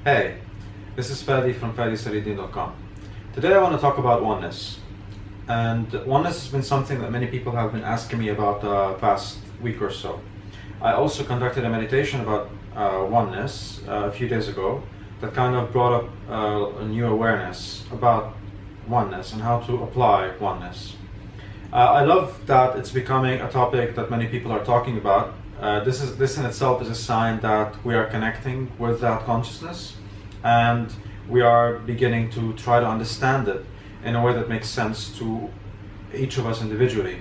Hey, this is Fadi from FadiSaridin.com. Today I want to talk about oneness. And oneness has been something that many people have been asking me about the past week or so. I also conducted a meditation about oneness a few days ago that kind of brought up a new awareness about oneness and how to apply oneness. I love that it's becoming a topic that many people are talking about. This in itself is a sign that we are connecting with that consciousness and we are beginning to try to understand it in a way that makes sense to each of us individually.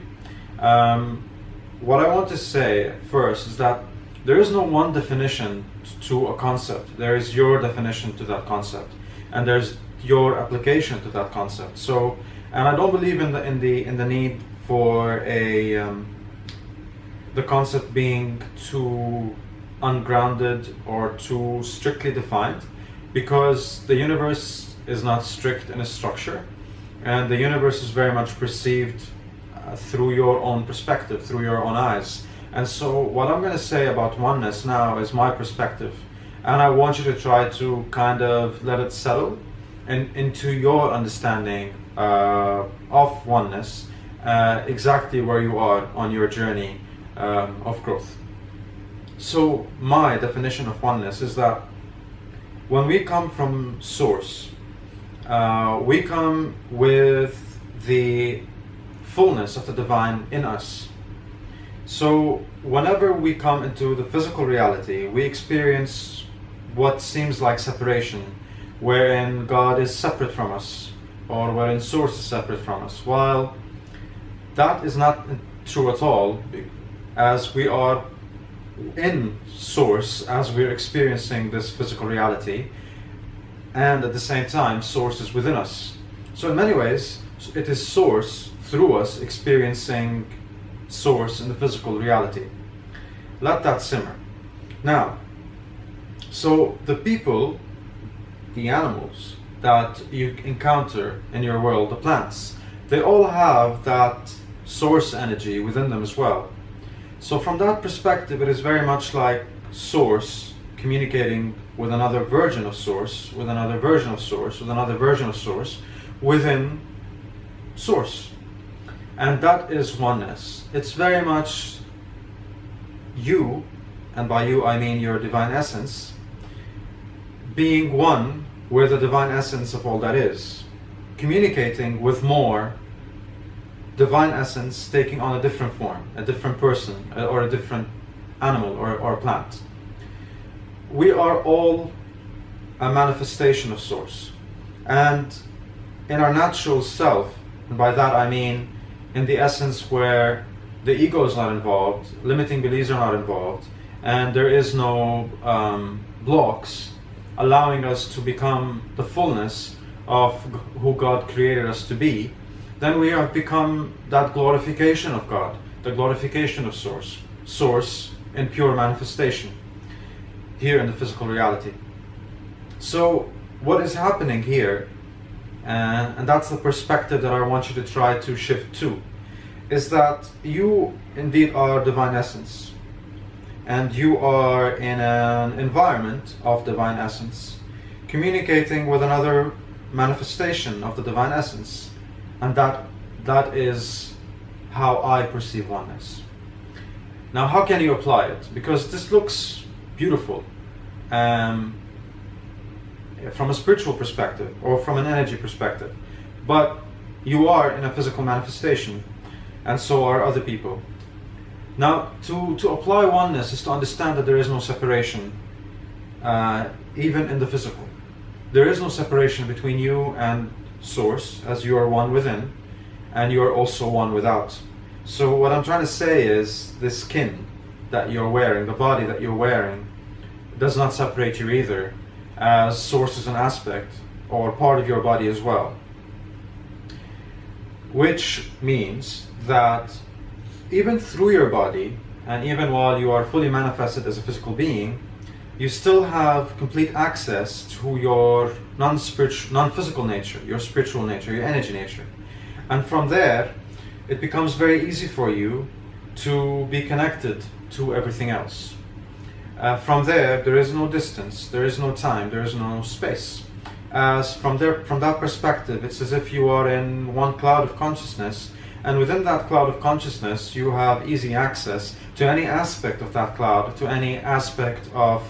What I want to say first is that there is no one definition to a concept. There is your definition to that concept, and there's your application to that concept. So, and I don't believe in the need for the concept being too ungrounded or too strictly defined, because the universe is not strict in its structure, and the universe is very much perceived through your own perspective, through your own eyes. And so what I'm going to say about oneness now is my perspective, and I want you to try to kind of let it settle into your understanding of oneness, exactly where you are on your journey of growth. So my definition of oneness is that when we come from Source, we come with the fullness of the divine in us. So whenever we come into the physical reality, we experience what seems like separation, wherein God is separate from us, or wherein Source is separate from us, while that is not true at all, as we are in Source, as we're experiencing this physical reality, and at the same time Source is within us. So in many ways it is Source through us experiencing Source in the physical reality. Let that simmer. Now, so the people, the animals that you encounter in your world, the plants, they all have that Source energy within them as well. So from that perspective, it is very much like Source communicating with another version of Source, with another version of Source, with another version of Source, within Source. And that is oneness. It's very much you, and by you I mean your divine essence, being one with the divine essence of all that is, communicating with more divine essence, taking on a different form, a different person, or a different animal or plant. We are all a manifestation of Source, and in our natural self, and by that I mean in the essence where the ego is not involved, limiting beliefs are not involved, and there is no blocks allowing us to become the fullness of who God created us to be, then we have become that glorification of God, the glorification of Source, Source in pure manifestation here in the physical reality. So what is happening here, and that's the perspective that I want you to try to shift to, is that you indeed are divine essence, and you are in an environment of divine essence, communicating with another manifestation of the divine essence, and that is how I perceive oneness. Now, how can you apply it? Because this looks beautiful from a spiritual perspective or from an energy perspective, but you are in a physical manifestation, and so are other people. Now, to apply oneness is to understand that there is no separation, even in the physical. There is no separation between you and Source, as you are one within, and you are also one without. So what I'm trying to say is, this skin that you're wearing, the body that you're wearing, does not separate you either, as Source is an aspect or part of your body as well. Which means that even through your body, and even while you are fully manifested as a physical being, you still have complete access to your non-physical nature, your spiritual nature, your energy nature. And from there, it becomes very easy for you to be connected to everything else. From there is no distance, there is no time, there is no space. As from that perspective, it's as if you are in one cloud of consciousness, and within that cloud of consciousness, you have easy access to any aspect of that cloud, to any aspect of,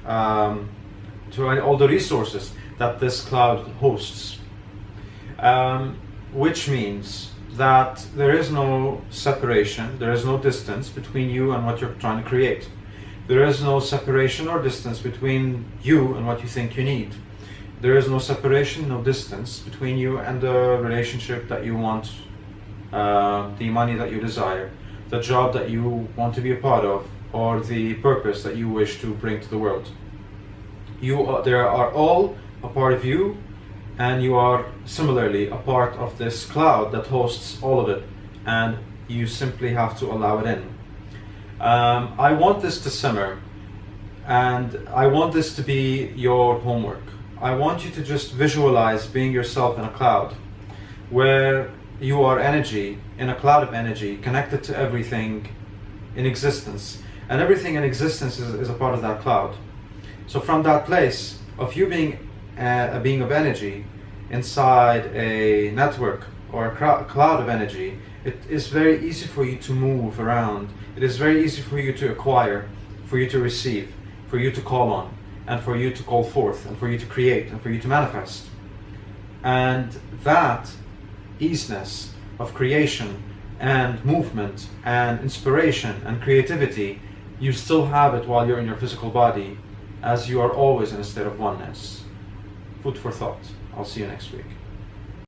all the resources that this cloud hosts. Which means that there is no separation, there is no distance between you and what you're trying to create. There is no separation or distance between you and what you think you need. There is no separation, no distance between you and the relationship that you want, the money that you desire, the job that you want to be a part of, or the purpose that you wish to bring to the world. They are all a part of you, and you are similarly a part of this cloud that hosts all of it, and you simply have to allow it in. I want this to simmer, and I want this to be your homework. I want you to just visualize being yourself in a cloud, where you are energy, in a cloud of energy, connected to everything in existence. And everything in existence is a part of that cloud. So from that place of you being a being of energy inside a network or a cloud of energy, it is very easy for you to move around. It is very easy for you to acquire, for you to receive, for you to call on, and for you to call forth, and for you to create, and for you to manifest. And that easiness of creation and movement and inspiration and creativity, you still have it while you're in your physical body, as you are always in a state of oneness. Food for thought. I'll see you next week.